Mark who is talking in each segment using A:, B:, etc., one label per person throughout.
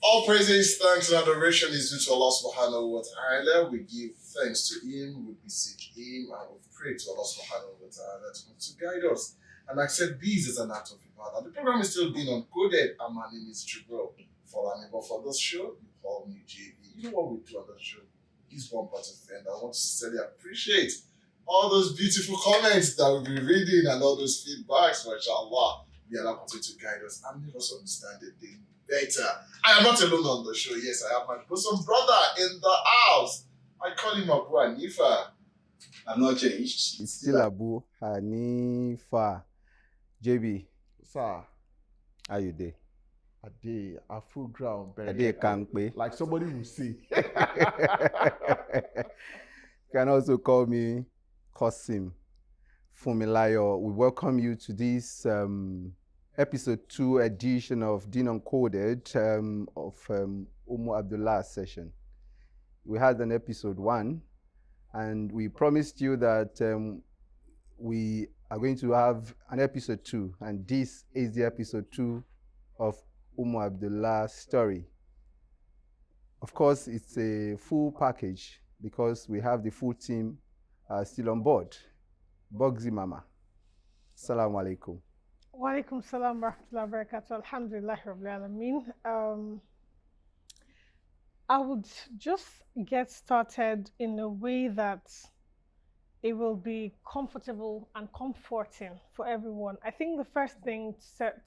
A: All praises, thanks, and adoration is due to Allah subhanahu wa ta'ala. We give thanks to Him, we beseech Him, and we pray to Allah subhanahu wa ta'ala to guide us and accept these as an act of ibadah. The program is still being uncoded, and my name is Jibril. Follow me, but for this show, you call me JB. You know what we do on the show? He's one part of friend. I want to sincerely appreciate all those beautiful comments that we'll be reading and all those feedbacks, mashallah. May Allah continue to guide us and make us understand the thing better. I am not alone on the show. Yes, I have my bosom brother in the house. I call him Abu Hanifa. I'm not changed.
B: It's still Abu Hanifa. JB.
C: Sir.
B: How you dey?
C: A day, a full ground.
B: A day can't pay.
C: Like somebody will say.
B: Can also call me Kosim Fumilayo. We welcome you to this episode 2 edition of Deenuncoded of Ummu Abdullah session. We had an episode 1, and we promised you that we are going to have an episode 2, and this is the episode 2 of Ummu Abdullah's story. Of course, it's a full package because we have the full team still on board. Bogzi Mama. Assalamu alaikum.
D: Wa alaikum salam wa rahmatullahi wa barakatuh. Alhamdulillah rabbil alameen. I would just get started in a way that it will be comfortable and comforting for everyone. I think the first thing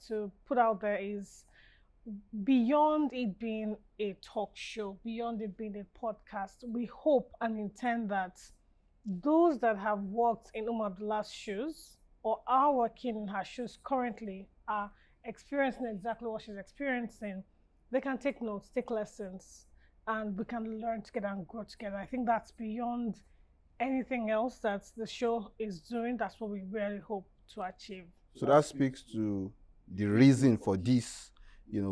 D: to put out there is, beyond it being a talk show, beyond it being a podcast, we hope and intend that those that have walked in Abdullah's shoes or are working in her shoes currently are experiencing exactly what she's experiencing. They can take notes, take lessons, and we can learn together and grow together. I think that's beyond anything else that the show is doing. That's what we really hope to achieve.
B: So that speaks to the reason for this,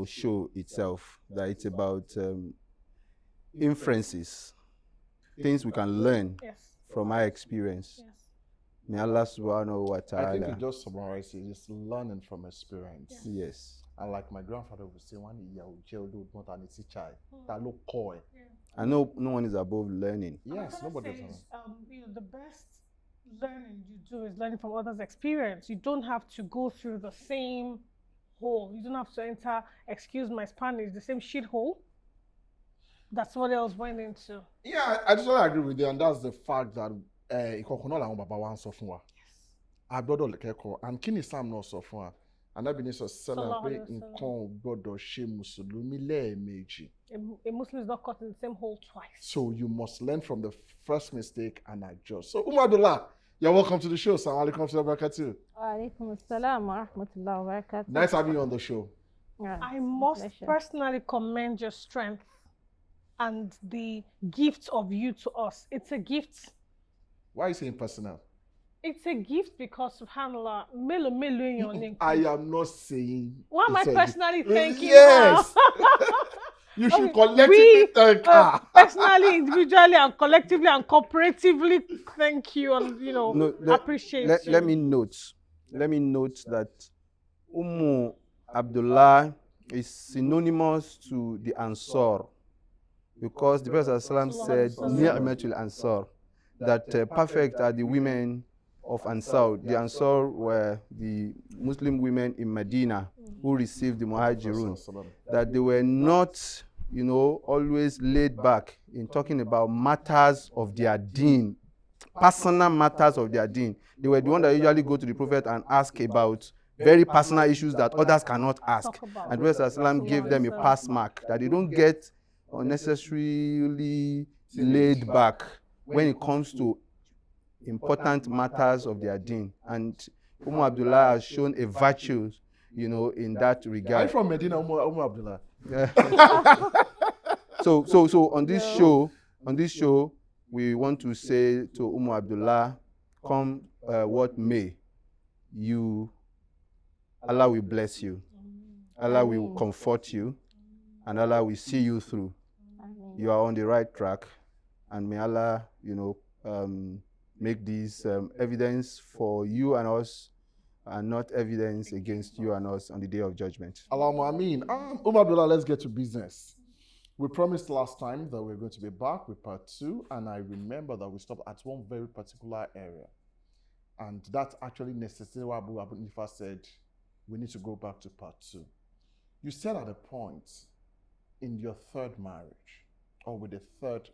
B: show itself, that it's about inferences, things we can learn from our experience.
D: Yes.
B: May Allah subhanahu wa ta'ala.
C: I think you just summarize it, it's learning from experience.
B: Yes.
C: And like my grandfather would say, one year child not an easy child. That look coy.
B: I know no one is above learning.
C: Yes, nobody is.
D: The best learning you do is learning from others' experience. You don't have to go through the same hole. You don't have to enter, excuse my Spanish, the same shit hole that somebody else went into.
C: Yeah, I just agree with you, and that's the fact that and Kini Sam no so far. And I've been so celebrate in God she Musulumi.
D: A Muslim is not caught in the same hole twice.
C: So you must learn from the first mistake and adjust. So Ummu Abdullah, you're welcome to the show. Assalamu alaikum wa barakatuh.
E: Wa alaikum assalam wa rahmatullahi wa barakatuh.
C: Nice having you on the show.
E: Yeah,
D: I must personally commend your strength and the gift of you to us. It's a gift.
C: Why are you saying personal?
D: It's a gift because, subhanAllah, melo in your name.
C: I am not saying.
D: Why am I personally thanking
C: Yes. You should collectively thank her.
D: Personally, individually, and collectively and cooperatively thank you and appreciate you.
B: Let me note that Ummu Abdullah is synonymous to the Ansar, because the Prophet ﷺ said, Ni'matul Ansar, that perfect are the women of Ansar. The Ansar were the Muslim women in Medina who received the Muhajirun, that they were not, always laid back in talking about matters of their deen, personal matters of their deen. They were the ones that usually go to the Prophet and ask about very personal issues that others cannot ask. And the Prophet ﷺ gave them a pass mark, that they don't get unnecessarily laid back when it comes to important matters of their deen. And Ummu Abdullah has shown a virtue, in that regard.
C: I'm from Medina, Ummu Abdullah.
B: So on this show, we want to say to Ummu Abdullah, come what may, Allah will bless you. Allah will comfort you. and Allah will see you through.
E: Ameen.
B: You are on the right track, and may Allah, make this evidence for you and us, and not evidence against you and us on the day of judgment.
C: Allahumma ameen. Ummu Abdullah, let's get to business. We promised last time that we're going to be back with part 2, and I remember that we stopped at one very particular area. And that actually necessitated what Abu Nifa said, we need to go back to part 2. You said at a point in your third marriage, or with the third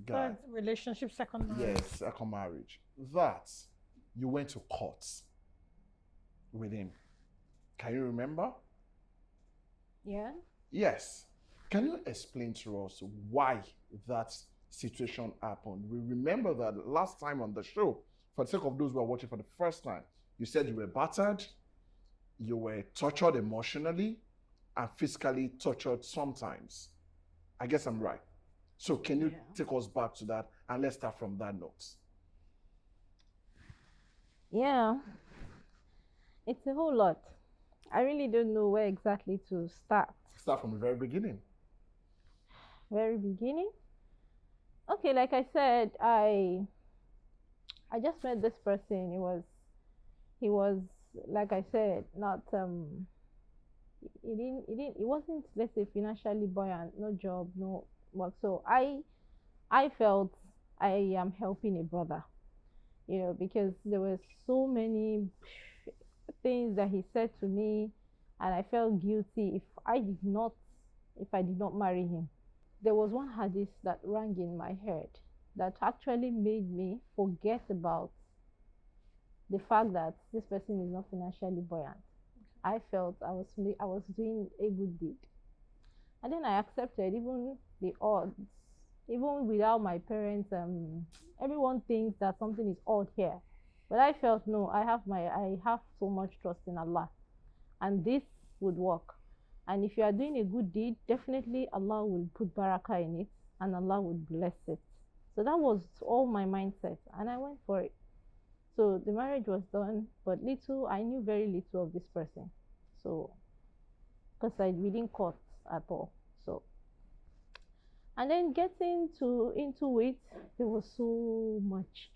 C: guy,
D: Third relationship, second marriage.
C: yes, second marriage, that you went to court with him. Can you remember?
E: Yeah.
C: Yes. Can you explain to us why that situation happened? We remember that last time on the show, for the sake of those who are watching for the first time, you said you were battered, you were tortured emotionally, and physically tortured sometimes. I guess I'm right. So can you take us back to that, and let's start from that note.
E: Yeah. It's a whole lot. I really don't know where exactly to start.
C: Start from the very beginning.
E: Very beginning. Okay, like I said, I just met this person. He was like I said, not he wasn't, let's say, financially buoyant, no job, no work. So I felt I am helping a brother, because there were so many things that he said to me, and I felt guilty if I did not marry him. There was one hadith that rang in my head that actually made me forget about the fact that this person is not financially buoyant. I felt I was doing a good deed, and then I accepted even the odds, even without my parents. Everyone thinks that something is odd here, but I felt no. I have so much trust in Allah, and this would work. And if you are doing a good deed, definitely Allah will put barakah in it, and Allah would bless it. So that was all my mindset, and I went for it. So the marriage was done, but I knew very little of this person. So, because we didn't court at all. So, and then getting into it, there was so much,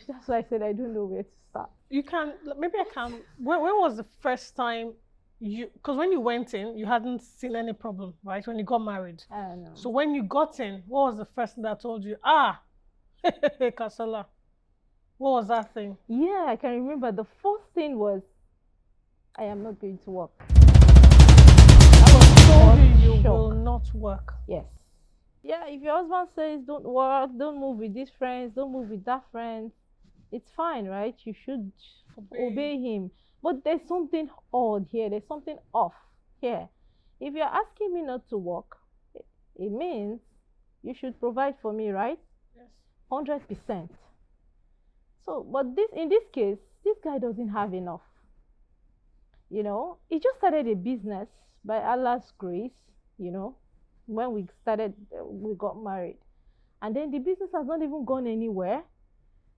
E: That's why I said I don't know where to start.
D: Maybe I can. When was the first time because when you went in, you hadn't seen any problem, right? When you got married.
E: I don't know.
D: So when you got in, what was the first thing that told you, Kasala? What was that thing?
E: Yeah, I can remember the first thing was, I am not going to work.
D: Told you will not work.
E: Yes. Yeah, if your husband says don't work, don't move with these friends, don't move with that friend, it's fine, right? You should obey him. But there's something odd here. There's something off here. If you're asking me not to work, it means you should provide for me, right?
D: Yes.
E: 100%. So, but in this case, this guy doesn't have enough. He just started a business by Allah's grace, when we got married. And then the business has not even gone anywhere.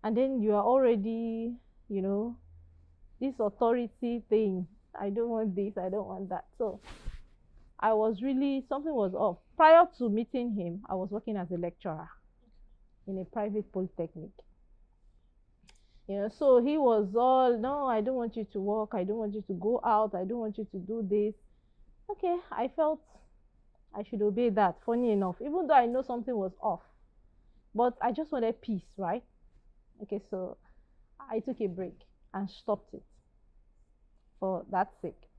E: And then you are already, this authority thing. I don't want this, I don't want that. So something was off. Prior to meeting him, I was working as a lecturer in a private polytechnic. So he was all, no, I don't want you to work, I don't want you to go out, I don't want you to do this. Okay, I felt I should obey that, funny enough, even though I know something was off. But I just wanted peace, right? Okay, so I took a break and stopped it for that sake.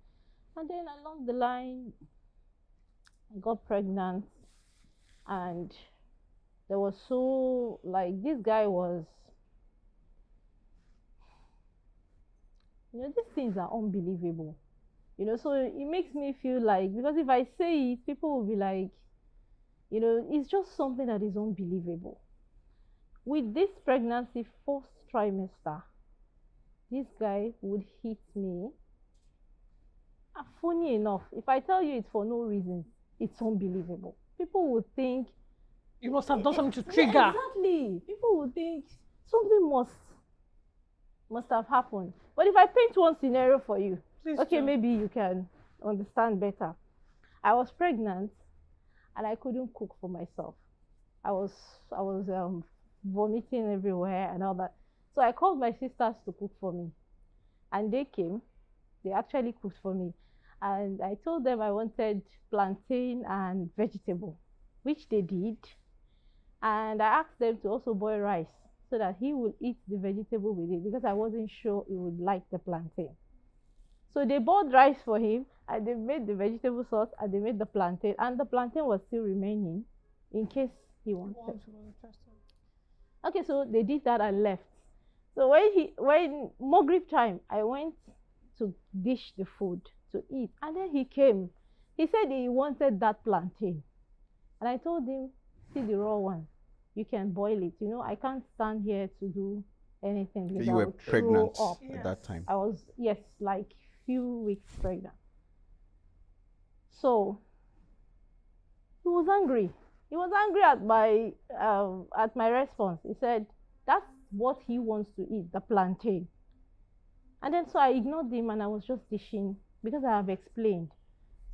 E: And then along the line, I got pregnant, and there was this guy was, these things are unbelievable. So it makes me feel like, because if I say it, people will be like, it's just something that is unbelievable. With this pregnancy, first trimester, this guy would hit me. Funny enough, if I tell you it's for no reason, it's unbelievable. People would think
D: you must have done something to trigger.
E: Yeah, exactly. People would think something must have happened. But if I paint one scenario for you,
D: Please
E: Okay,
D: do.
E: maybe you can understand better. I was pregnant and I couldn't cook for myself. I was vomiting everywhere and all that. So I called my sisters to cook for me, and they came. They actually cooked for me, and I told them I wanted plantain and vegetable, which they did. And I asked them to also boil rice so that he would eat the vegetable with it because I wasn't sure he would like the plantain. So they bought rice for him and they made the vegetable sauce and they made the plantain, and the plantain was still remaining in case he wanted. Okay, so they did that and left. So when Maghrib time, I went to dish the food to eat, and then he came. He said he wanted that plantain, and I told him, see the raw one, you can boil it. I can't stand here to do anything because
B: You
E: I
B: were
E: would
B: pregnant
E: throw up.
B: at that time.
E: I was, yes, like few weeks pregnant. So he was angry. He was angry at my response. He said that's what he wants to eat, the plantain. And then so I ignored him and I was just dishing because I have explained.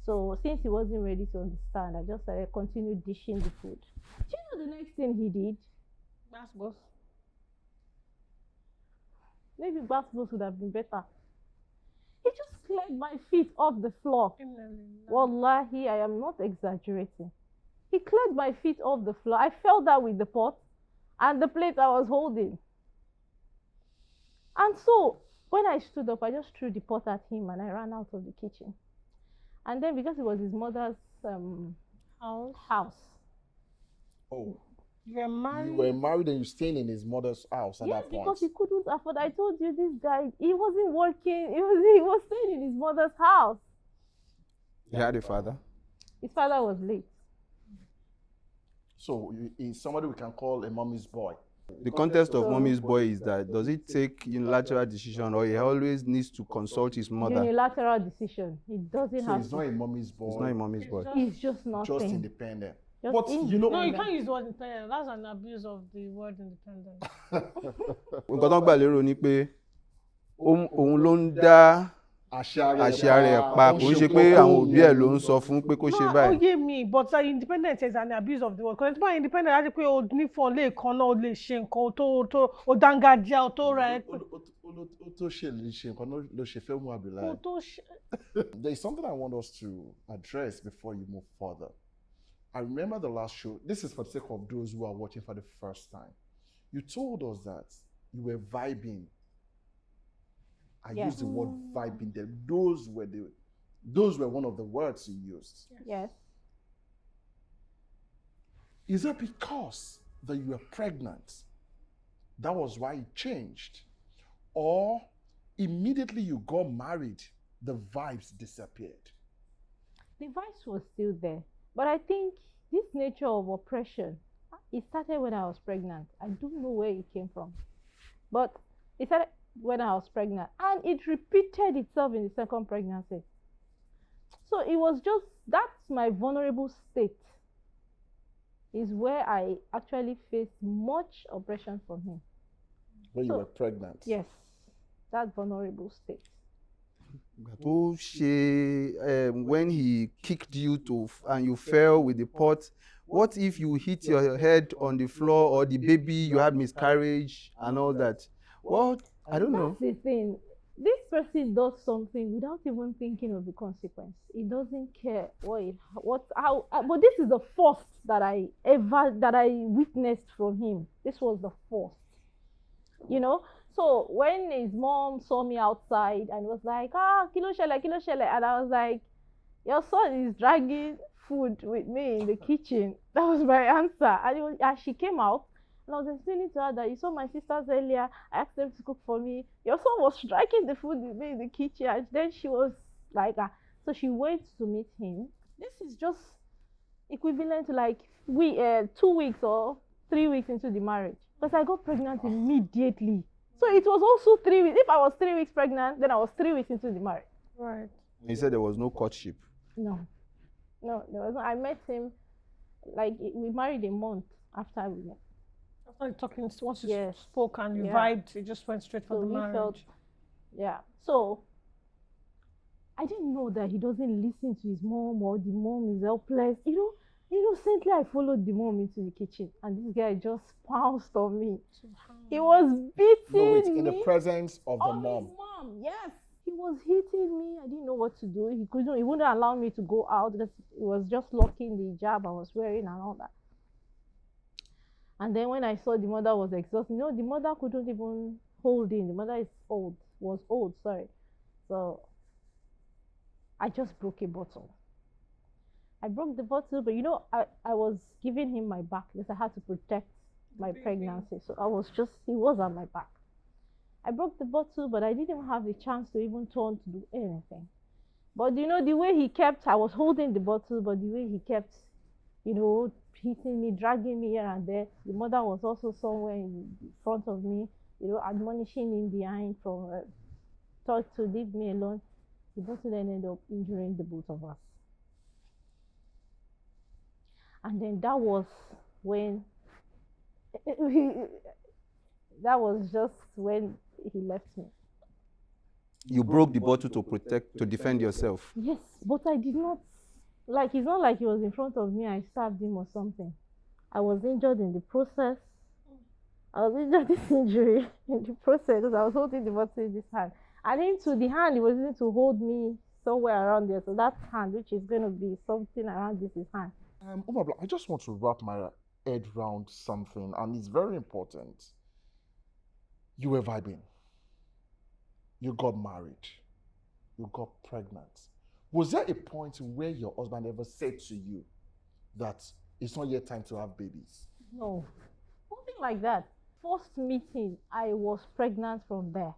E: So since he wasn't ready to understand, I just continued dishing the food. Do you know the next thing he did?
D: That's both.
E: Maybe basketballs would have been better. He just cleared my feet off the floor. Wallahi, I am not exaggerating. He cleared my feet off the floor. I fell down with the pot and the plate I was holding. And so when I stood up, I just threw the pot at him and I ran out of the kitchen. And then because it was his mother's house.
C: Oh,
D: You were married.
C: you were married and you staying in his mother's house at
E: Yes,
C: that point.
E: because he couldn't afford. I told you this guy, he wasn't working. He was staying in his mother's house.
B: He had a father.
E: His father was late.
C: So he's somebody we can call a mommy's boy.
B: The context of mommy's boy is that does it take unilateral decision or he always needs to consult his mother?
E: Unilateral decision. He doesn't
C: So
E: have
C: he's not a mommy's boy.
B: He's not a mommy's boy.
E: He's just nothing.
C: Just independent.
E: Just
C: But you know,
D: No, you can't use the word independent. That's an abuse of the word independent.
B: Nǹkan tó ń gbà lérò ni pé òun ló ń dá àṣà rẹ̀ pa, kò ń ṣe pé àwọn òbí ẹ̀ ló ń sọ fún pé kó ṣe
D: No,
B: báyìí.
D: yeah, me, but independent is an abuse of the word. Because it's independent, láti pé o ní fún ọ lè kan náà, o lè ṣe nǹkan o dángájíá, o tó ra ẹ.
C: There is something I want us to address before you move further. I remember the last show. This is for the sake of those who are watching for the first time. You told us that you were vibing. I
E: Yes.
C: used the word vibing there. Those were one of the words you used.
E: Yes.
C: Is that because that you were pregnant? That was why it changed? Or immediately you got married, the vibes disappeared?
E: The vice was still there. But I think this nature of oppression, it started when I was pregnant. I don't know where it came from. But it started when I was pregnant. And it repeated itself in the second pregnancy. So it was just, that's my vulnerable state, is where I actually faced much oppression from him.
C: When you were pregnant?
E: Yes, that vulnerable state.
B: Tó ṣe when he kicked you and you fell with the pot, what if you hit your head on the floor or the baby, you had miscarriage and all that? Well, I don't know.
E: That's the thing. This person does something without even thinking of the consequence. He doesn't care but this is the first that I witnessed from him. This was the first. So when his mom saw me outside and was like, kilo shele, and I was like, your son is dragging food with me in the kitchen. That was my answer. And she came out, and I was explaining to her that you saw my sisters earlier. I asked them to cook for me. Your son was striking the food with me in the kitchen. And then she was like, so she went to meet him. This is just equivalent to like 2 weeks or 3 weeks into the marriage. Because I got pregnant immediately. So it was also 3 weeks. If I was 3 weeks pregnant, then I was 3 weeks into the marriage.
D: Right.
B: He said there was no courtship.
E: No, there was no. I met him, like we married a month after we met.
D: After talking, once you
E: Yes.
D: spoke and you
E: Yeah.
D: vibed, it just went straight for
E: So
D: the
E: we
D: marriage.
E: felt, yeah. So I didn't know that he doesn't listen to his mom or the mom is helpless. Innocently I followed the mom into the kitchen and this guy just pounced on me. He was beating
C: No, wait,
E: me.
C: in the presence of the
E: Of
C: mom.
E: his mom, yes. He was hitting me. I didn't know what to do. He wouldn't allow me to go out because he was just locking the hijab I was wearing and all that. And then when I saw the mother was exhausted, the mother couldn't even hold in. The mother was old, sorry. So I just broke a bottle. I broke the bottle, but I was giving him my back because I had to protect my pregnancy. So he was on my back. I broke the bottle, but I didn't have the chance to even turn to do anything. But the way he kept, I was holding the bottle, but the way he kept, hitting me, dragging me here and there. The mother was also somewhere in front of me, admonishing him behind from thought to leave me alone. The bottle then ended up injuring the both of us. And then that was when that was just when he left me.
B: You broke the bottle to defend yourself.
E: Yes, but I did not, it's not like he was in front of me, I stabbed him or something. I was injured in the process. I was injured this injury in the process because I was holding the bottle in this hand. And into the hand, he was going to hold me somewhere around there. So that hand, which is going to be something around this, is hand.
C: Ummu Abdullah, I just want to wrap my head around something, and it's very important. You were vibing. You got married. You got pregnant. Was there a point where your husband ever said to you that it's not yet time to have babies?
E: No, nothing like that. First meeting, I was pregnant from there.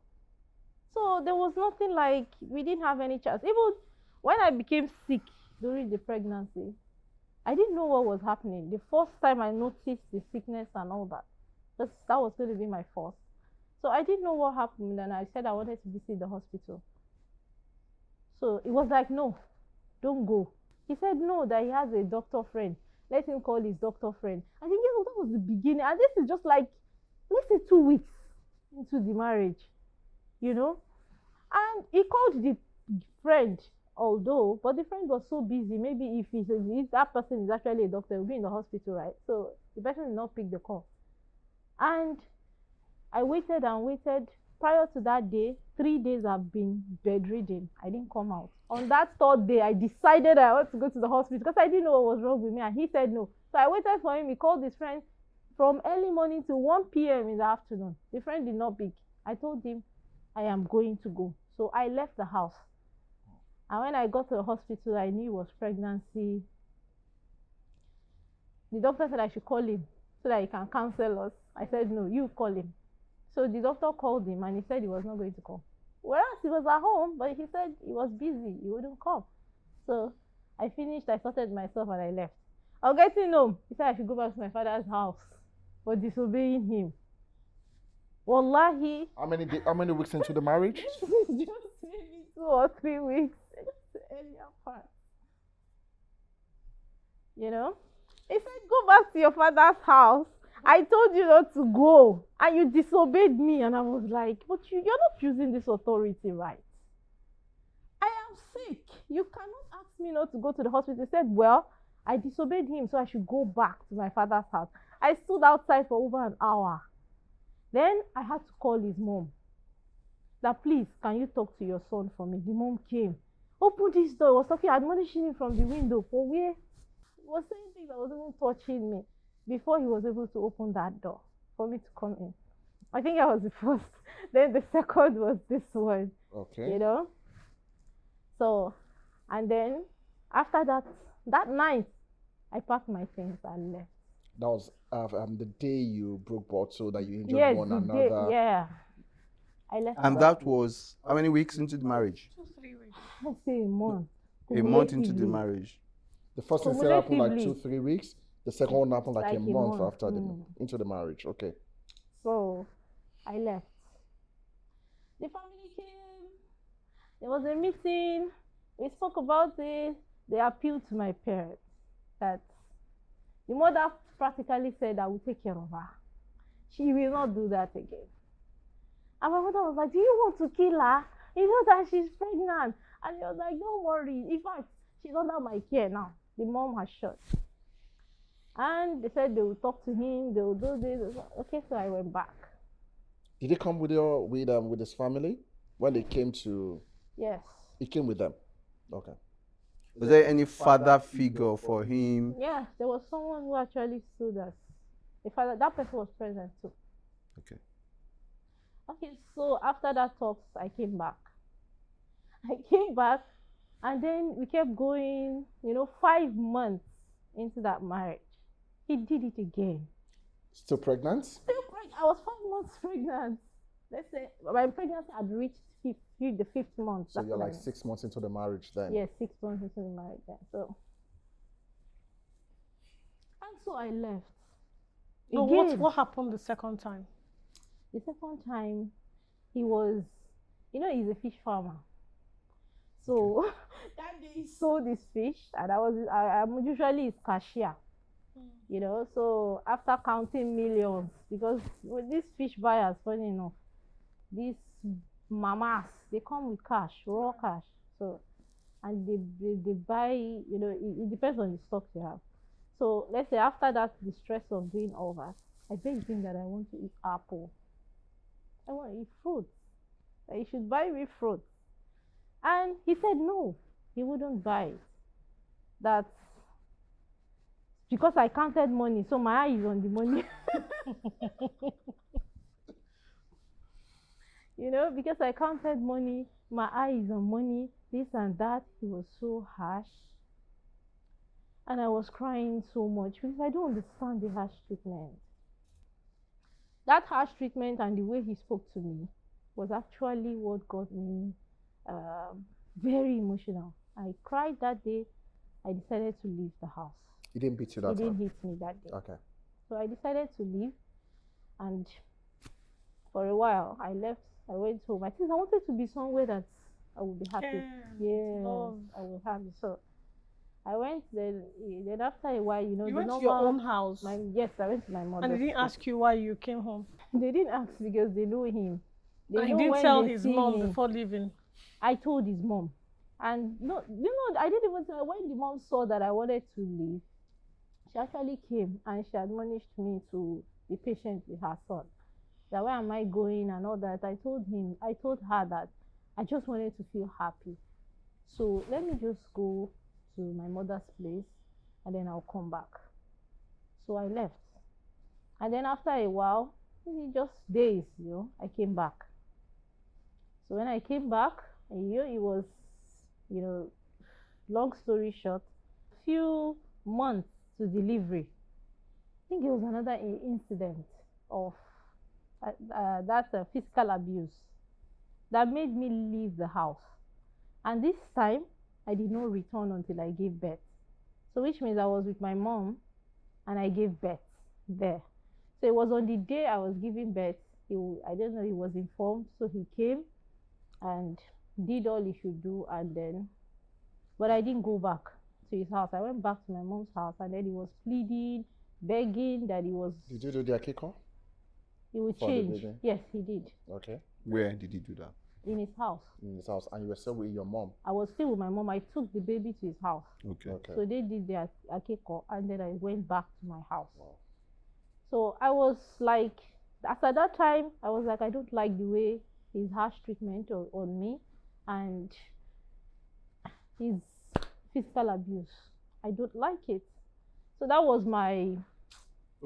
E: So there was nothing like, we didn't have any chance. Even when I became sick during the pregnancy, I didn't know what was happening. The first time I noticed the sickness and all that, because that was going to be my first. So I didn't know what happened, and I said I wanted to visit the hospital. So it was like, no, don't go. He said no, that he has a doctor friend. Let him call his doctor friend. I think that was the beginning. And this is just like, let's say 2 weeks into the marriage, And he called the friend, but the friend was so busy. Maybe if that person is actually a doctor, he'll be in the hospital, right? So the person did not pick the call. And I waited and waited. Prior to that day, 3 days I've been bedridden. I didn't come out. On that third day, I decided I want to go to the hospital because I didn't know what was wrong with me, and he said no. So I waited for him. He called his friend from early morning to 1 p.m. in the afternoon. The friend did not pick. I told him I am going to go. So I left the house. And when I got to the hospital, I knew it was pregnancy. The doctor said I should call him so that he can counsel us. I said, no, you call him. So the doctor called him and he said he was not going to come. Whereas he was at home, but he said he was busy, he wouldn't come. So I finished, I sorted myself and I left. I was getting home. He said I should go back to my father's house for disobeying him. Wallahi.
C: How many weeks into the marriage?
E: Just maybe 2 or 3 weeks. The earlier part. He said, go back to your father's house. I told you not to go, and you disobeyed me. And I was like, but you're not using this authority right. I am sick. You cannot ask me not to go to the hospital. He said, well, I disobeyed him, so I should go back to my father's house. I stood outside for over an hour. Then I had to call his mom. That, please, can you talk to your son for me? The mom came. Open this door. He was talking, admonishing him from the window. For where? He was saying things that wasn't even touching me. Before he was able to open that door for me to come in. I think I was the first. Then the second was this one.
C: Okay.
E: So, and then after that night, I packed my things and left.
C: That was the day you broke bottle that you injured one another.
E: Yeah. I left.
B: And that was how many weeks into the marriage?
D: 2, 3 weeks.
E: Let's say a month.
B: A month into the marriage.
C: The first incident happened like 2, 3 weeks. The second one happened like a month after into the marriage. Okay.
E: So I left. The family came. There was a meeting. We spoke about it. They appealed to my parents that the mother practically said, I will take care of her. She will not do that again. And my mother was like, do you want to kill her? You know that she's pregnant. And he was like, don't worry. In fact, she's under my care now. The mom has shot. And they said they will talk to him, they will do this. Okay, so I went back.
C: Did he come with his family when they came to?
E: Yes.
C: He came with them. Okay.
B: Was there any father figure for him?
E: Yeah, there was someone who actually stood as a father. That person was present too.
B: Okay.
E: Okay, so after that talks, I came back. I came back, and then we kept going, 5 months into that marriage. He did it again.
C: Still pregnant?
E: Still pregnant. I was 5 months pregnant. Let's say my pregnancy had reached the fifth month.
C: So you're like 6 months into the marriage then?
E: Yes, 6 months into the marriage then. So I left.
D: No,
E: Again,
D: what happened the second time?
E: the second time, he was, he's a fish farmer. So that day he sold his fish, and I'm usually his cashier. So after counting millions, because with these fish buyers, funny enough, these mamas, they come with cash, raw cash. So, and they buy, it depends on the stocks you have. So let's say after that, the stress of doing all that, I begged him that I want to eat apple. I want to eat fruit. That he should buy me fruit. And he said no, he wouldn't buy it. That because I counted money, so my eye is on the money. Because I counted money, my eye is on money, this and that. He was so harsh. And I was crying so much because I don't understand the harsh treatment. That harsh treatment and the way he spoke to me was actually what got me very emotional. I cried that day. I decided to leave the house.
C: He didn't beat you that
E: He
C: time?
E: didn't hit me that day.
C: Okay.
E: So I decided to leave, and for a while I left. I went home. I think I wanted to be somewhere that I would be happy.
D: Love.
E: I was happy. So I went then. Then after a while,
D: You
E: the
D: went to
E: normal,
D: your own house.
E: Yes, I went to my mother's.
D: And they didn't ask you why you came home.
E: They didn't ask because they know him. They
D: And he
E: know
D: didn't
E: when
D: tell
E: they
D: his
E: see
D: mom
E: me.
D: before leaving.
E: I told his mom, and no, I didn't even tell. When the mom saw that I wanted to leave, she actually came and she admonished me to be patient with her son. That where am I going and all that. I told her that I just wanted to feel happy. So let me just go to my mother's place and then I'll come back. So I left. And then after a while, maybe just days, I came back. So when I came back, it was, long story short, few months to delivery. I think it was another incident of that physical abuse that made me leave the house. And this time, I did not return until I gave birth. So which means I was with my mom and I gave birth there. So it was on the day I was giving birth, I don't know, he was informed. So he came and did all he should do, and then, but I didn't go back to his house. I went back to my mom's house, and then he was pleading, begging that he was.
C: Did you do the akiko?
E: He would
C: For the
E: change.
C: baby?
E: Yes, he did.
C: Okay.
B: Where did he do that?
E: In his house.
C: In his house, and you were still with your mom?
E: I was still with my mom. I took the baby to his house.
B: Okay.
C: Okay.
E: So they did their akiko, and then I went back to my house.
C: Wow.
E: So I was like, after that time, I was like, I don't like the way his harsh treatment on me and his physical abuse. I don't like it. So that was my.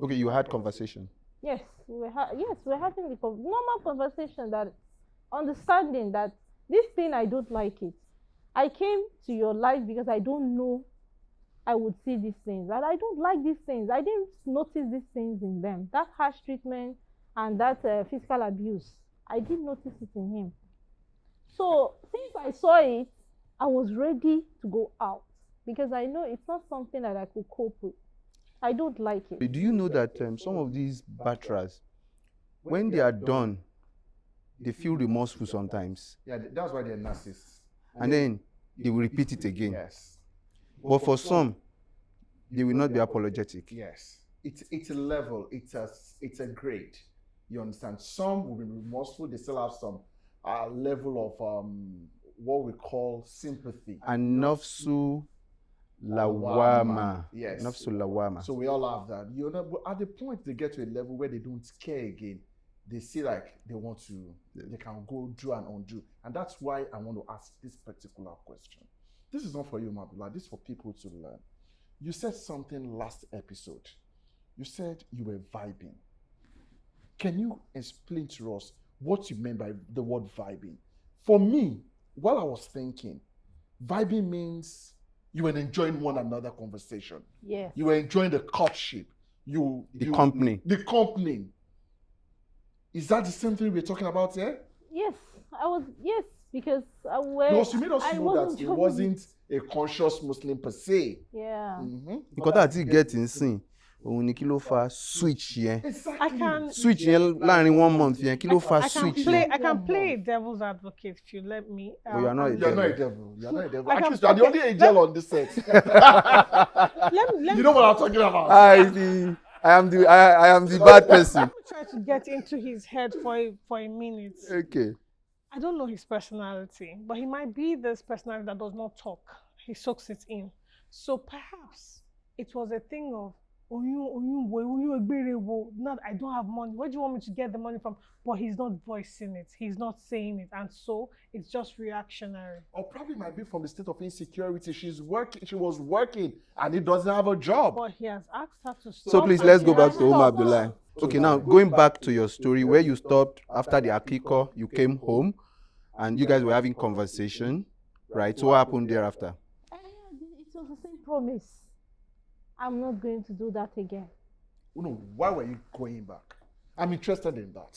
B: Okay, you had conversation.
E: Yes, we were having the normal conversation, that understanding that this thing, I don't like it. I came to your life because I don't know I would see these things, and I don't like these things. I didn't notice these things in them. That harsh treatment and that physical abuse, I didn't notice it in him. So since I saw it, I was ready to go out because I know it's not something that I could cope with. I don't like it.
B: Do you know that some of these batterers, when they are done, they feel remorseful sometimes,
C: Yeah, that's why they're narcissists.
B: and then they will repeat it again.
C: Yes.
B: But for some, they will not be apologetic.
C: Yes. It's a level. It's a grade. You understand? Some will be remorseful. They still have some level of what we call sympathy.
B: And nafsu lawama.
C: Yes.
B: Nafsu lawama.
C: So we all have that. You know, but at the point they get to a level where they don't care again, they see like they want to, they can go do and undo. And that's why I want to ask this particular question. This is not for you, Ummu Abdullah. This is for people to learn. You said something last episode. You said you were vibing. Can you explain to us what you meant by the word vibing? For me, while I was thinking, vibing means you were enjoying one another conversation.
E: Yes.
C: You were enjoying the courtship.
B: The company.
C: The company. Is that the same thing we're talking about here?
E: Yes, because
C: Because you made us
E: I
C: know
E: wasn't
C: that it
E: joining.
C: wasn't a conscious Muslim per se.
E: Yeah.
B: Nǹkan tá àti get nsìn òun ni kí ló fa switch yẹn.
C: Exactly.
D: I can
B: Switch yẹn láàrin 1 month yẹn kí ló fa switch yẹn.
D: I can play devil's advocate if you let me.
B: But you are not a
C: You're not a
B: devil.
C: devil. You're not a devil.
D: I can-
C: Actually, you are the only angel on this set.
D: Let
C: You know what I'm talking about?
B: I am the bad person.
D: me try to get into his head for a minute.
B: Okay.
D: I don't know his personality, but he might be this personality that does not talk. He soaks it in. So perhaps it was a thing of, not I don't have money. Where do you want me to get the money from? But he's not voicing it. He's not saying it. And so it's just reactionary.
C: Or probably might be from the state of insecurity. She was working and he doesn't have a job.
D: But he has asked her to stop.
B: So please let's go back to Ummu Abdullah. Okay, now going back to your story where you stopped after the Akiko, you came home and you guys were having conversation, right? So what happened thereafter?
E: It was the same promise. I'm not going to do that again.
C: No, why were you going back? I'm interested in that.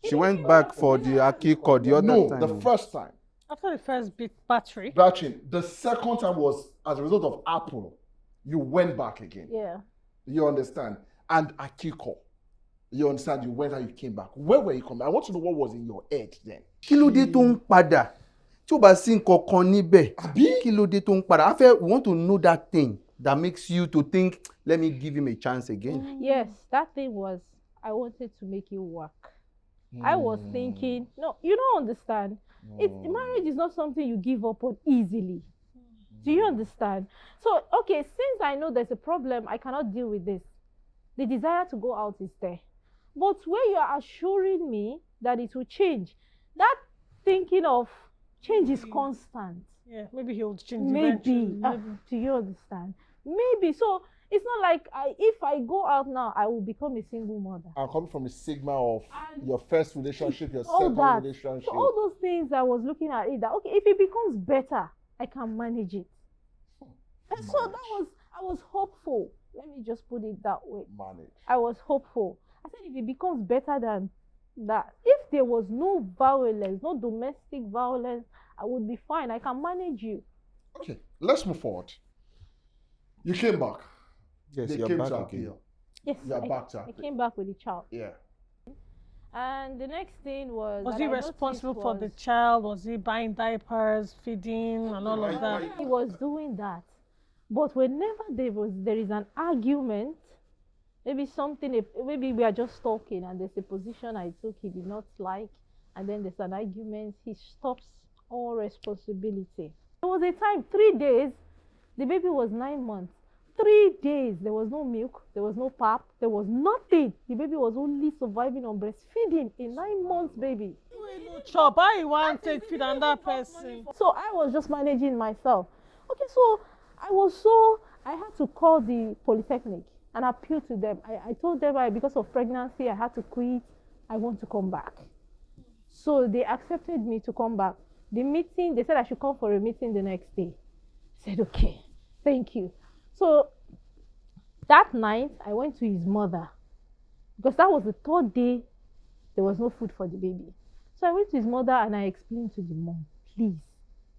B: She went back for the Akiko the other
C: No,
B: time.
C: the first time.
D: After the first bit battery.
C: Batching. The second time was as a result of Apple. You went back again.
E: Yeah.
C: You understand? And Akiko. You understand? You went and you came back. Where were you coming? I want to know what was in your head then.
B: Kí ló dé tó ń padà? Tí ó bá sí nǹkan kan níbẹ̀. Kí ló dé tó ń padà? We want to know that thing that makes you to think, let me give him a chance again.
E: Yes, that thing was, I wanted to make it work. I was thinking, no, you don't understand. Marriage is not something you give up on easily. Do you understand? So, okay, since I know there's a problem, I cannot deal with this. The desire to go out is there. But where you are assuring me that it will change, that thinking of change is constant.
D: Yeah, maybe he will change
E: Maybe.
D: eventually.
E: Do you understand? Maybe. So it's not like if I go out now, I will become a single mother.
C: I'm coming from the stigma of your first relationship, your
E: All
C: second
E: that.
C: relationship.
E: So all those things I was looking at it that okay, if it becomes better, I can manage it. And so I was hopeful. Let me just put it that way.
C: Manage.
E: I was hopeful. I said if it becomes better than that, if there was no violence, no domestic violence, I would be fine. I can manage you.
C: Okay, let's move forward. You came back.
B: Yes,
C: They
B: you're
C: came
B: back
C: to
B: again.
C: appeal.
E: Yes,
C: You're
E: I,
C: back to
E: I
C: appeal.
E: came back with the child.
C: Yeah.
E: And the next thing was
D: Was
E: that
D: he
E: I noticed
D: responsible for the
E: was
D: child? Was he buying diapers, feeding, and all of that?
E: he was doing that. But whenever there is an argument, maybe maybe we are just talking and there's a position I took he did not like, and then there's an argument, he stops all responsibility. There was a time, 3 days, the baby was 9 months. 3 days, there was no milk, there was no pap, there was nothing. The baby was only surviving on breastfeeding, a 9 months baby.
D: Chop, I want to take feed on that person.
E: So I was just managing myself. Okay, so I had to call the polytechnic and appeal to them. I told them because of pregnancy, I had to quit. I want to come back. So they accepted me to come back. The meeting, they said I should come for a meeting the next day. I said, okay, thank you. So that night, I went to his mother because that was the 3rd day there was no food for the baby. So I went to his mother and I explained to the mom, please,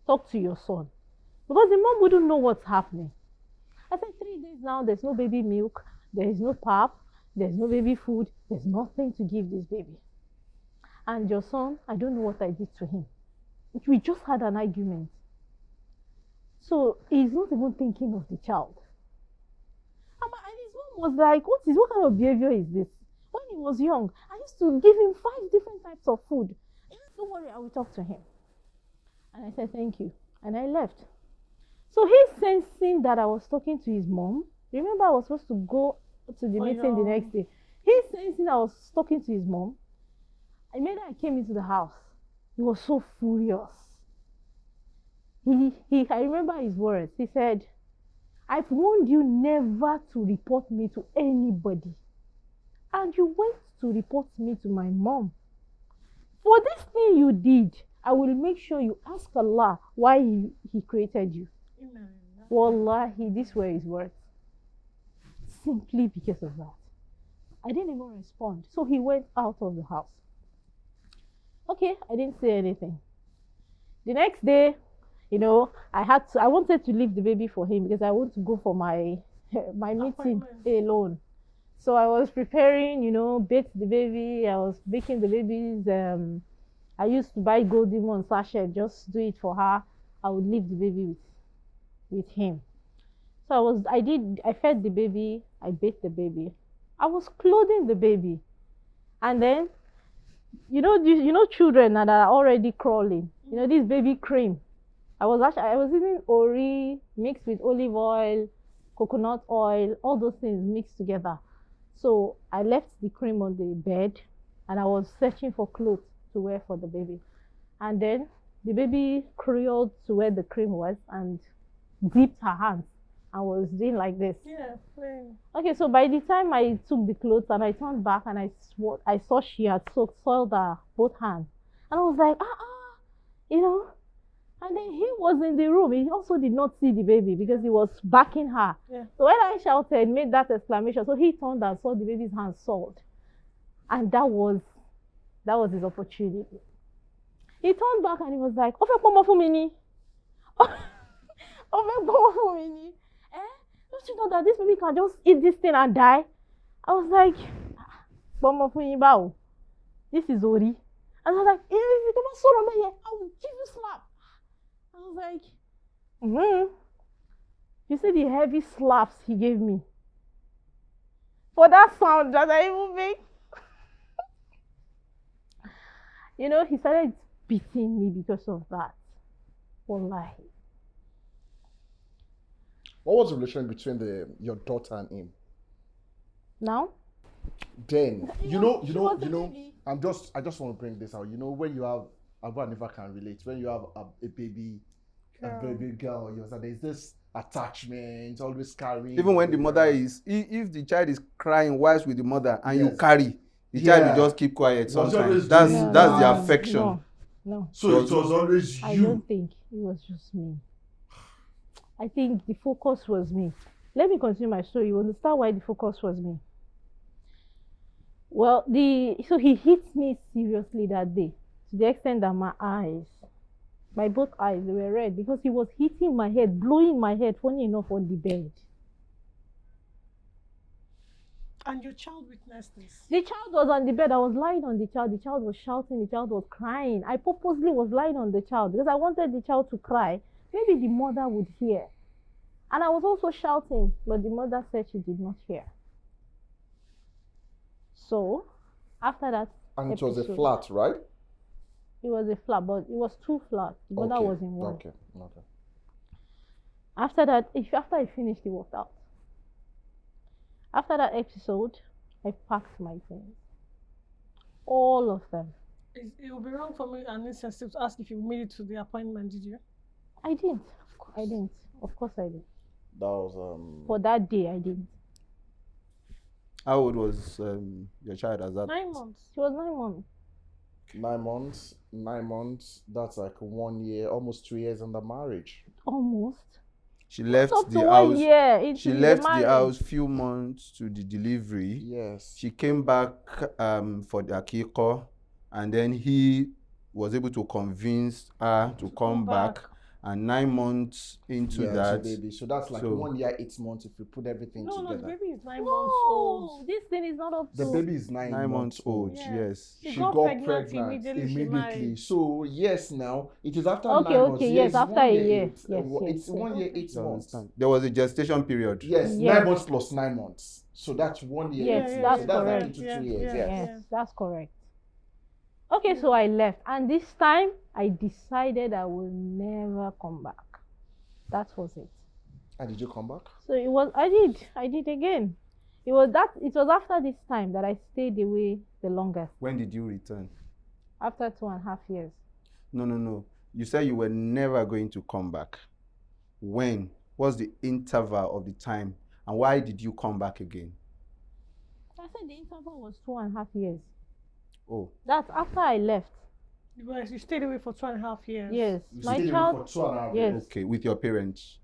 E: talk to your son. Because the mom wouldn't know what's happening. I said, 3 days now, there's no baby milk, there is no pap, there's no baby food, there's nothing to give this baby. And your son, I don't know what I did to him. We just had an argument. So he's not even thinking of the child. And his mom was like, what kind of behavior is this? When he was young, I used to give him 5 different types of food. Don't worry, I will talk to him. And I said, thank you. And I left. So he's sensing that I was talking to his mom. Remember, I was supposed to go to the meeting the next day. He's sensing I was talking to his mom. Immediately I came into the house. He was so furious. I remember his words. He said, I've warned you never to report me to anybody. And you went to report me to my mom. For this thing you did, I will make sure you ask Allah why he created you. Wallahi, these were his words. Simply because of that. I didn't even respond. So he went out of the house. Okay, I didn't say anything. The next day, I wanted to leave the baby for him because I want to go for my meeting alone. So I was preparing, bake the baby. I was baking the baby's. I used to buy golden one sachet, just do it for her. I would leave the baby with him. So I fed the baby. I baked the baby. I was clothing the baby, and then, children that are already crawling. This baby cream. I was using Ori mixed with olive oil, coconut oil, all those things mixed together. So I left the cream on the bed and I was searching for clothes to wear for the baby. And then the baby crawled to where the cream was and dipped her hands and was doing like this.
D: Yeah, plain.
E: Okay, so by the time I took the clothes and I turned back and I saw she had soiled her both hands. And I was like, And then he was in the room. He also did not see the baby because he was backing her.
D: Yeah.
E: So when I shouted, made that exclamation, so he turned and saw the baby's hand soiled. And that was his opportunity. He turned back and he was like, Ofe pomo fun mi ni. Ofe pomo fun mi ni. Don't you know that this baby can just eat this thing and die? I was like, pomo fun yin bao. This is Ori. And I was like, if you don't swallow me here, I will give you slap. I was like, You see the heavy slaps he gave me? For that sound that I even make. He started beating me because of that. Wallahi.
C: What was the relation between your daughter and him?
E: Now?
C: Then,
E: She was a baby.
C: I just want to bring this out. When you have, Abu Hanifa can relate, when you have a baby girl, there's this attachment, always carrying.
B: Even when the mother if the child is crying whilst with the mother and you carry, the child will just keep quiet sometimes. That's the affection.
E: No.
C: So it was always you.
E: I don't think it was just me. I think the focus was me. Let me continue my story. You understand why the focus was me? Well, so he hit me seriously that day to the extent that my both eyes, they were red because he was hitting my head, blowing my head, funny enough, on the bed.
D: And your child witnessed this?
E: The child was on the bed. I was lying on the child. The child was shouting. The child was crying. I purposely was lying on the child because I wanted the child to cry. Maybe the mother would hear. And I was also shouting, but the mother said she did not hear. So, after that
C: And it was a flat, right?
E: It was a flat, but it was two flats. The mother was in one.
C: Okay.
E: After that, after I finished, he walked out. After that episode, I packed my things. All of them.
D: It would be wrong for me and insensitive to ask if you made it to the appointment, did you?
E: I didn't. Of course. I didn't. Of course I did.
C: That was
E: For that day, I didn't.
B: How old was your child at that?
D: 9 months.
E: She was 9 months.
C: 9 months. 9 months. That's like 1 year, almost 2 years in the marriage.
E: Almost.
B: She left
E: Up
B: the
E: to
B: house.
E: 1 year.
B: She left the house few months to the delivery.
C: Yes.
B: She came back for the akiko, and then he was able to convince her to come back. And 9 months into that,
C: baby. So that's like 1 year, 8 months if you put everything together.
D: No, the baby is 9 months
E: No,
D: old.
E: this thing is not up to.
C: The baby is 9
B: 9
C: months
B: months old.
D: Yeah.
B: Yes.
D: She
C: She
D: got
C: got
D: pregnant
C: pregnant
D: immediately she married.
C: So yes, now it is after
E: Okay,
C: 9 months.
E: yes,
C: Yes,
E: after
C: 1
E: a
C: year,
E: year.
C: It's,
E: Yes,
C: it's
E: yes,
C: 1 year,
E: yes.
C: 8
B: You
C: months.
B: understand? There was a gestation period.
C: Yes,
E: Yes.
C: 9 months plus 9 months. So that's 1 year.
E: Yes,
C: 8
E: that's
C: months. So that's
E: correct.
C: like into 2 years. Yes.
E: Yes, that's correct. Okay, so I left, and this time I decided I will never come back. That was it.
C: And did you come back?
E: So I did again. It was after this time that I stayed away the longest.
B: When did you return?
E: After 2.5 years.
B: No. You said you were never going to come back. When? What's the interval of the time? And why did you come back again?
E: I said the interval was 2.5 years.
B: Oh.
E: That's after I left.
D: You stayed away for 2.5 years.
E: Yes.
C: You
E: My
C: stayed away
E: child.
C: for 2.5
E: Yes.
C: years.
B: Okay, with your parents.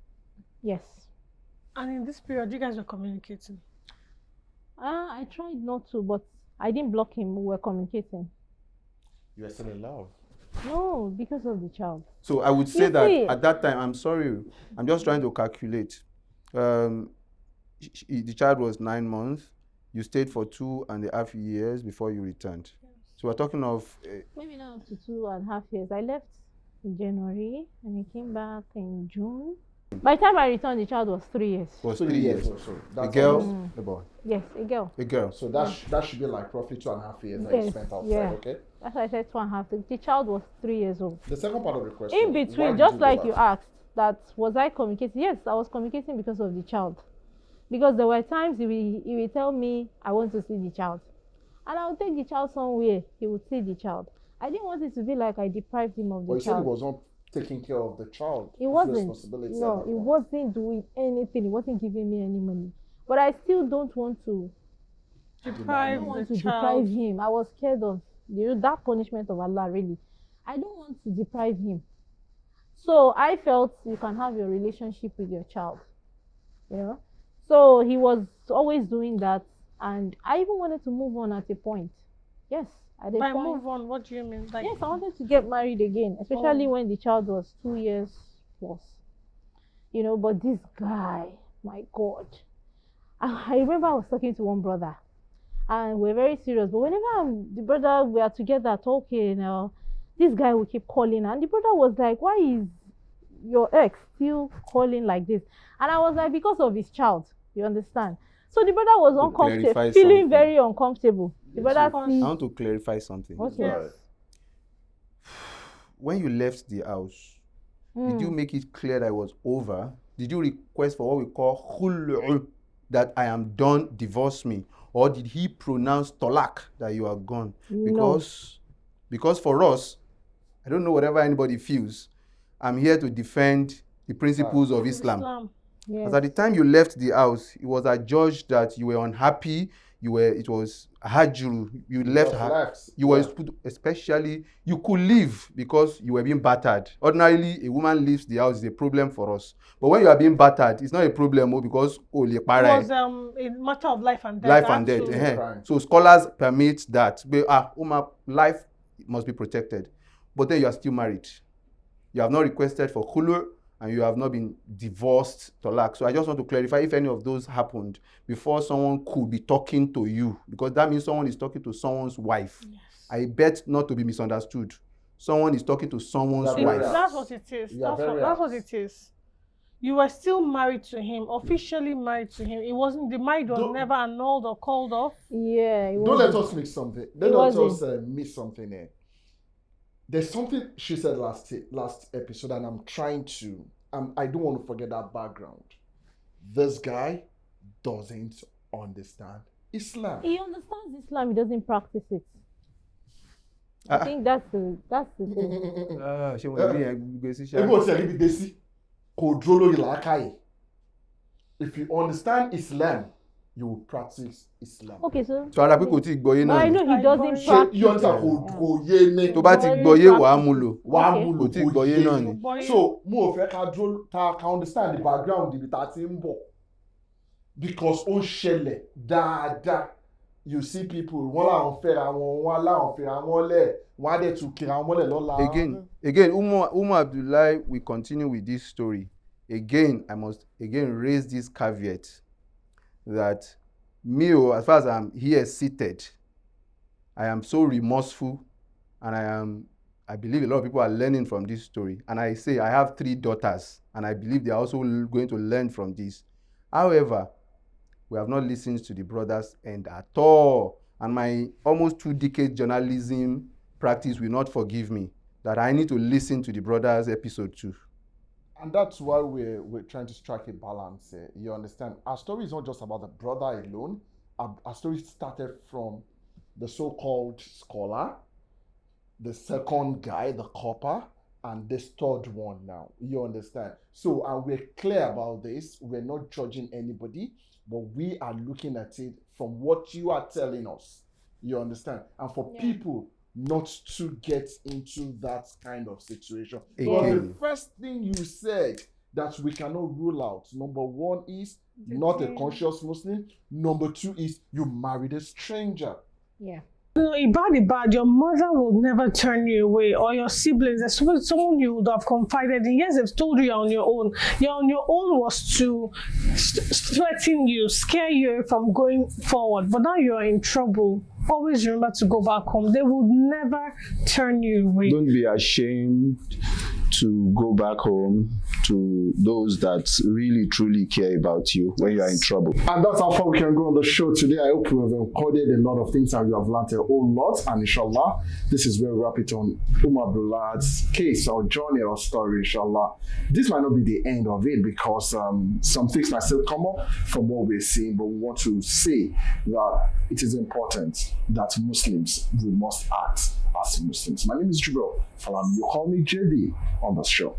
E: Yes.
D: And in this period, you guys were communicating.
E: I tried not to, but I didn't block him. We were communicating.
C: You were still in love.
E: No, because of the child.
B: So I would say
E: You
B: that
E: see-
B: at that time, I'm sorry, I'm just trying to calculate. The child was 9 months. You stayed for 2.5 years before you returned. So we're talking of
E: Maybe not up to 2.5 years. I left in January and I came back in June. By the time I returned, the child was 3 years.
B: was
C: 3
B: 3 years.
C: or so.
B: A
C: That's
B: girl,
C: almost-
B: a boy,
E: Yes, a girl.
B: a girl.
C: So that should be like roughly 2.5 years that you
E: Yes,
C: spent outside,
E: yeah.
C: okay?
E: That's why I said 2.5. The child was 3 years old.
C: The second part of the question.
E: In
C: why
E: between,
C: did
E: just
C: go
E: like
C: back?
E: you asked, that was I communicating? Yes, I was communicating because of the child. Because there were times he will tell me, I want to see the child. And I would take the child somewhere, he would see the child. I didn't want it to be like I deprived him of
C: But
E: the
C: you said he
E: child.
C: was not taking care of the child.
E: He
C: His
E: wasn't.
C: responsibility
E: No,
C: at that
E: he
C: point.
E: wasn't doing anything. He wasn't giving me any money. But I still don't want to
D: Deprive
E: want
D: the
E: to
D: child.
E: deprive him. I was scared of that punishment of Allah, really. I don't want to deprive him. So I felt you can have your relationship with your child. You know? So he was always doing that. And I even wanted to move on at a point. Yes. At a
D: By
E: point.
D: move on, what do you mean? Like,
E: Yes, I wanted to get married again, especially
D: Oh.
E: when the child was 2 years plus. You know, but this guy, my God. I remember I was talking to one brother and we're very serious. But whenever the brother, we are together talking, this guy will keep calling. And the brother was like, why is your ex still calling like this? And I was like, because of his child, you understand? So the brother was
B: To
E: uncomfortable,
B: clarify
E: feeling
B: something.
E: very uncomfortable. The
C: Yes,
E: brother
D: so-
B: I
E: sees,
B: want to clarify something.
E: okay.
C: Right.
B: When you left the house, did you make it clear that it was over? Did you request for what we call khul'u, that I am done, divorce me? Or did he pronounce talak, that you are gone?
E: No.
B: Because for us, I don't know whatever anybody feels, I'm here to defend the principles of Islam.
E: Yes.
B: Because at the time you left the house, it was adjudged that you were unhappy, it was hajru, you left
C: Just
B: her.
C: left.
B: You were
C: Yeah.
B: especially, you could leave because you were being battered. Ordinarily, a woman leaves the house is a problem for us. But when you are being battered, it's not a problem because le
D: it
B: para
D: was a matter of life and death.
B: life and death.
D: Absolutely.
C: Right.
B: So scholars permit that. Life must be protected. But then you are still married. You have not requested for khulu and you have not been divorced talak. So I just want to clarify if any of those happened before someone could be talking to you, because that means someone is talking to someone's wife.
D: Yes.
B: I bet not to be misunderstood. Someone is talking to someone's
C: That's very
B: wife.
C: right.
D: That's what it is.
C: Yeah,
D: That's what it is. You were still married to him, officially married to him. It wasn't, the marriage was
C: Don't-
D: never annulled or called off.
E: Yeah. It
C: Don't let
E: wasn't.
C: us mix something.
E: It
C: Don't let us
E: wasn't.
C: miss something here. There's something she said last episode, and I'm trying to. I don't want to forget that background. This guy doesn't understand Islam.
E: He understands Islam, he doesn't practice it. I
B: Ah.
E: think that's the thing.
B: Ṣé mo lè rí yẹn gbé sí ṣá?
C: Ebi o ti ẹni bi desi kò dúró lórí làákàyè. If you understand Islam, you will practice Islam.
E: Okay, so.
B: So ara pé kò tí ì gbọ́yé
E: But I
B: náà ni.
E: know he doesn't
D: Ṣé
C: Ṣé
E: practice.
C: you understand kò yé ni?
B: Tó bá ti
E: Very
B: gbọ́yé wàá
E: practice.
B: mú lò.
C: Wàá
E: Okay.
C: mú lò
B: Kò tí ì
C: kò
B: gbọ́yé
C: yé
B: náà
C: ni.
B: ni.
D: Boy,
C: So mo ò fẹ́ ká dúró ká understand the background ibi tá a ti ń bọ̀, because ó ń ṣẹlẹ̀ dáadáa. You see people wọ́n làwọn fẹ́ra wọn, wọ́n làwọn fẹ́ra wọn lẹ̀, wọ́n á dẹ̀ tún kíra wọn mọ́lẹ̀ lọ́la.
B: Again, Ummu Abdullah, we continue with this story. Again, I must raise this caveat that me, as far as I'm here seated, I am so remorseful, and I believe a lot of people are learning from this story. And I say I have 3 daughters, and I believe they are also going to learn from this. However, we have not listened to the brothers' end at all. And my almost 2 decade journalism practice will not forgive me that I need to listen to the brother's episode too.
C: And that's why we're trying to strike a balance here. You understand? Our story is not just about the brother alone. Our story started from the so-called scholar, the second guy, the copper, and this third one now. You understand? So, and we're clear about this. We're not judging anybody, but we are looking at it from what you are telling us. You understand? And for people not to get into that kind of situation. Because the first thing you said that we cannot rule out, number one is not a conscious Muslim. Number two is you married a stranger.
E: Yeah.
D: No, bad, your mother will never turn you away, or your siblings. There's someone you would have confided in. Yes, they've told you you're on your own. You're on your own was to threaten you, scare you from going forward. But now you're in trouble. Always remember to go back home. They would never turn you away.
F: Don't be ashamed to go back home to those that really truly care about you when you are in trouble.
C: And that's how far we can go on the show today. I hope we have encoded a lot of things and you have learned a whole lot. And inshallah, this is where we wrap it on Ummu Abdullah's case or journey or story, inshallah. This might not be the end of it because some things might still come up from what we're seeing, but we want to say that it is important that Muslims, we must act as Muslims. My name is Jibril Falam. You call me JD on the show.